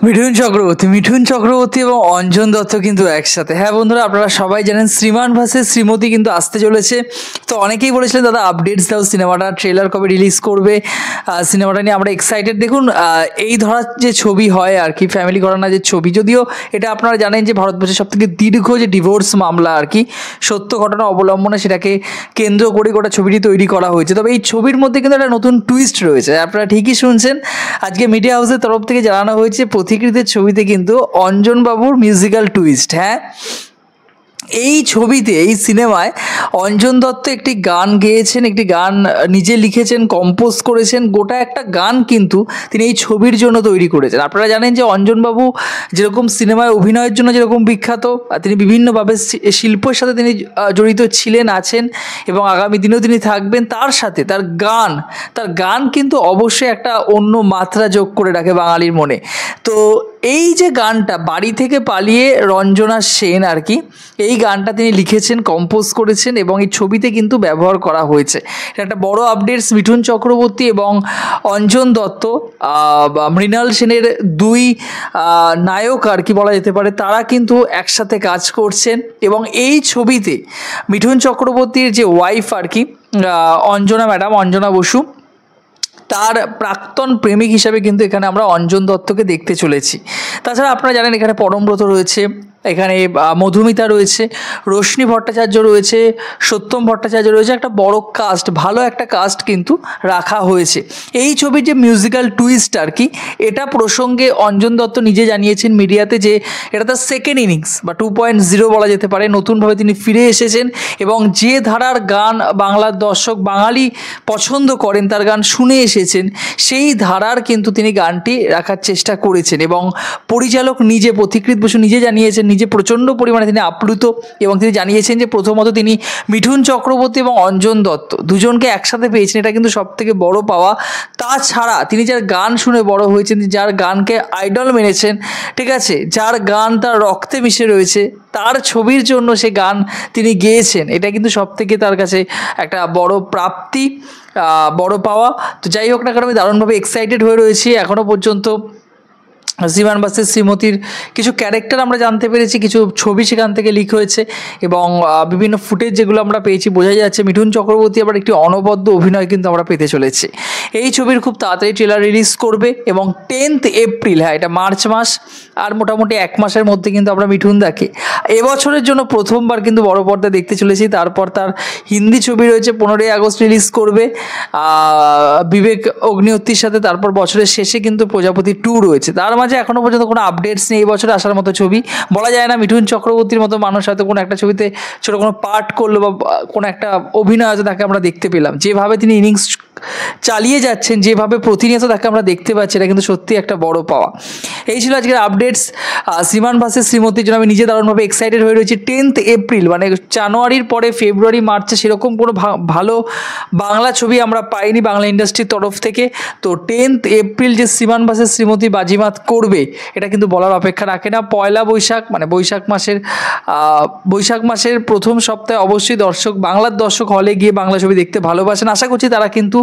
মিঠুন চক্রবর্তী এবং অঞ্জন দত্ত কিন্তু একসাথে। হ্যাঁ বন্ধুরা, আপনারা সবাই জানেন শ্রীমান ভার্সেস শ্রীমতী কিন্তু আসতে চলেছে। তো অনেকেই বলেছিলেন দাদা আপডেটস দাও, সিনেমাটা ট্রেলার কবে রিলিজ করবে, সিনেমাটা নিয়ে আমরা এক্সাইটেড। দেখুন, এই ধরার যে ছবি হয় আর কি, ফ্যামিলি ঘরানা যে ছবি, যদিও এটা আপনারা জানেন যে ভারতবর্ষের সবথেকে দীর্ঘ যে ডিভোর্স মামলা আর কি, সত্য ঘটনা অবলম্বনে সেটাকে কেন্দ্র করে গোটা ছবিটি তৈরি করা হয়েছে। তবে এই ছবির মধ্যে কিন্তু একটা নতুন টুইস্ট রয়েছে। আপনারা ঠিকই শুনছেন, আজকে মিডিয়া হাউসের তরফ থেকে জানানো হয়েছে প্রতিকৃতির ছবিতে কিন্তু অঞ্জনবাবুর মিউজিক্যাল টুইস্ট। হ্যাঁ, এই ছবিতে, এই সিনেমায় অঞ্জন দত্ত একটি গান গেয়েছেন, একটি গান নিজে লিখেছেন, কম্পোজ করেছেন। গোটা একটা গান কিন্তু তিনি এই ছবির জন্য তৈরি করেছেন। আপনারা জানেন যে অঞ্জনবাবু যেরকম সিনেমায় অভিনয়ের জন্য যেরকম বিখ্যাত, তিনি বিভিন্নভাবে শিল্পের সাথে তিনি জড়িত ছিলেন, আছেন এবং আগামী দিনেও তিনি থাকবেন। তার সাথে তার গান কিন্তু অবশ্যই একটা অন্য মাত্রা যোগ করে রাখে বাঙালির মনে। তো এই যে গানটা বাড়ি থেকে পালিয়ে রঞ্জনা সেন আর কি, এই গানটা তিনি লিখেছেন, কম্পোজ করেছেন এবং এই ছবিতে কিন্তু ব্যবহার করা হয়েছে। এটা একটা বড় আপডেটস। মিঠুন চক্রবর্তী এবং অঞ্জন দত্ত, মৃণাল সেনের দুই নায়ক আর কি বলা যেতে পারে, তারা কিন্তু একসাথে কাজ করছেন। এবং এই ছবিতে মিঠুন চক্রবর্তীর যে ওয়াইফ আর কি, অঞ্জনা ম্যাডাম, অঞ্জনা বসু, তার প্রাক্তন প্রেমিক হিসাবে কিন্তু এখানে আমরা অঞ্জন দত্তকে দেখতে চলেছি। তাছাড়া আপনারা জানেন এখানে পরমব্রত রয়েছে, এখানে মধুমিতা রয়েছে, রোশনি ভট্টাচার্য রয়েছে, সত্যম ভট্টাচার্য রয়েছে। একটা বড় কাস্ট, ভালো একটা কাস্ট কিন্তু রাখা হয়েছে। এই ছবির যে মিউজিক্যাল টুইস্ট আর কি, এটা প্রসঙ্গে অঞ্জন দত্ত নিজে জানিয়েছেন মিডিয়াতে যে এটা তার সেকেন্ড ইনিংস বা 2.0 বলা যেতে পারে। নতুনভাবে তিনি ফিরে এসেছেন এবং যে ধারার গান বাংলার দর্শক, বাঙালি পছন্দ করেন, তার গান শুনে এসেছেন, সেই ধারার কিন্তু তিনি গানটি রাখার চেষ্টা করেছেন। এবং পরিচালক নিজে, পথিকৃৎ বসু নিজে জানিয়েছেন, নিজে প্রচণ্ড পরিমাণে তিনি আপ্লুত এবং তিনি জানিয়েছেন যে প্রথমত তিনি মিঠুন চক্রবর্তী এবং অঞ্জন দত্ত দুজনকে একসাথে পেয়েছেন, এটা কিন্তু সবথেকে বড় পাওয়া। তাছাড়া তিনি যার গান শুনে বড় হয়েছেন, যার গানকে আইডল মেনেছেন, ঠিক আছে, যার গান তার রক্তে মিশে রয়েছে, তার ছবির জন্য সে গান তিনি গেয়েছেন, এটা কিন্তু সবথেকে তার কাছে একটা বড় প্রাপ্তি, বড় পাওয়া। তো যাই হোক না কেন, আমি দারুণভাবে এক্সাইটেড হয়ে রয়েছি। এখনও পর্যন্ত শ্রীমান ভার্সেস শ্রীমতীর কিছু ক্যারেক্টার আমরা জানতে পেরেছি, কিছু ছবি সেখান থেকে লিক হয়েছে এবং বিভিন্ন ফুটেজ যেগুলো আমরা পেয়েছি, বোঝা যাচ্ছে মিঠুন চক্রবর্তী আবার একটি অনবদ্য অভিনয় কিন্তু আমরা পেতে চলেছি। এই ছবির খুব তাড়াতাড়ি ট্রেলার রিলিজ করবে এবং 10 এপ্রিল, হ্যাঁ এটা মার্চ মাস, আর মোটামুটি 1 মাসের মধ্যে কিন্তু আমরা মিঠুন দাকে এবছরের জন্য প্রথমবার কিন্তু বড় পর্দায় দেখতে চলেছি। তারপর তার হিন্দি ছবি রয়েছে, 15ই আগস্ট রিলিজ করবে বিবেক অগ্নিহোত্রীর সাথে। তারপর বছরের শেষে কিন্তু প্রজাপতি 2 রয়েছে। তার মাঝে এখনও পর্যন্ত কোনো আপডেটস নেই। এই বছরে আসার মতো ছবি বলা যায় না। মিঠুন চক্রবর্তীর মতো মানুষ হয়তো কোনো একটা ছবিতে ছোটো কোনো পার্ট করলো বা কোনো একটা অভিনয় হয়তো তাকে আমরা দেখতে পেলাম। যেভাবে তিনি ইনিংস চালিয়ে যাচ্ছেন, যেভাবে প্রতিনিয়ত তাকে আমরা দেখতে পাচ্ছি, এটা কিন্তু সত্যি একটা বড় পাওয়া। এই ছিল আজকের আপডেটস। শ্রীমান ভার্সেস শ্রীমতীর জন্য আমি নিজে দারুণভাবে এক্সাইটেড হয়ে রয়েছি। 10 এপ্রিল মানে জানুয়ারির পরে ফেব্রুয়ারি মার্চে সেরকম কোনো ভালো বাংলা ছবি আমরা পাইনি বাংলা ইন্ডাস্ট্রির তরফ থেকে। তো 10 এপ্রিল যে শ্রীমান ভার্সেস শ্রীমতী বাজিমাত করবে, এটা কিন্তু বলার অপেক্ষা রাখে না। পয়লা বৈশাখ মানে বৈশাখ মাসের প্রথম সপ্তাহে অবশ্যই বাংলার দর্শক হলে গিয়ে বাংলা ছবি দেখতে ভালোবাসেন। আশা করছি তারা কিন্তু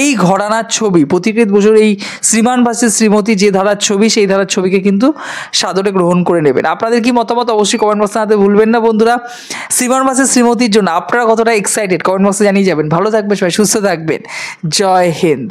এই ঘরানার ছবি, পথিকৃৎ বসুর এই শ্রীমান ভার্সেস শ্রীমতী যে ধারার ছবি, সেই ধারার ছবিকে কিন্তু সাদরে গ্রহণ করে নেবেন। আপনাদের কি মতামত অবশ্যই কমেন্ট বক্সে জানাতে ভুলবেন না বন্ধুরা। শ্রীমান ভার্সেস শ্রীমতীর জন্য আপনারা কতটা এক্সাইটেড কমেন্ট বক্সে জানিয়ে যাবেন। ভালো থাকবেন সবাই, সুস্থ থাকবেন। জয় হিন্দ।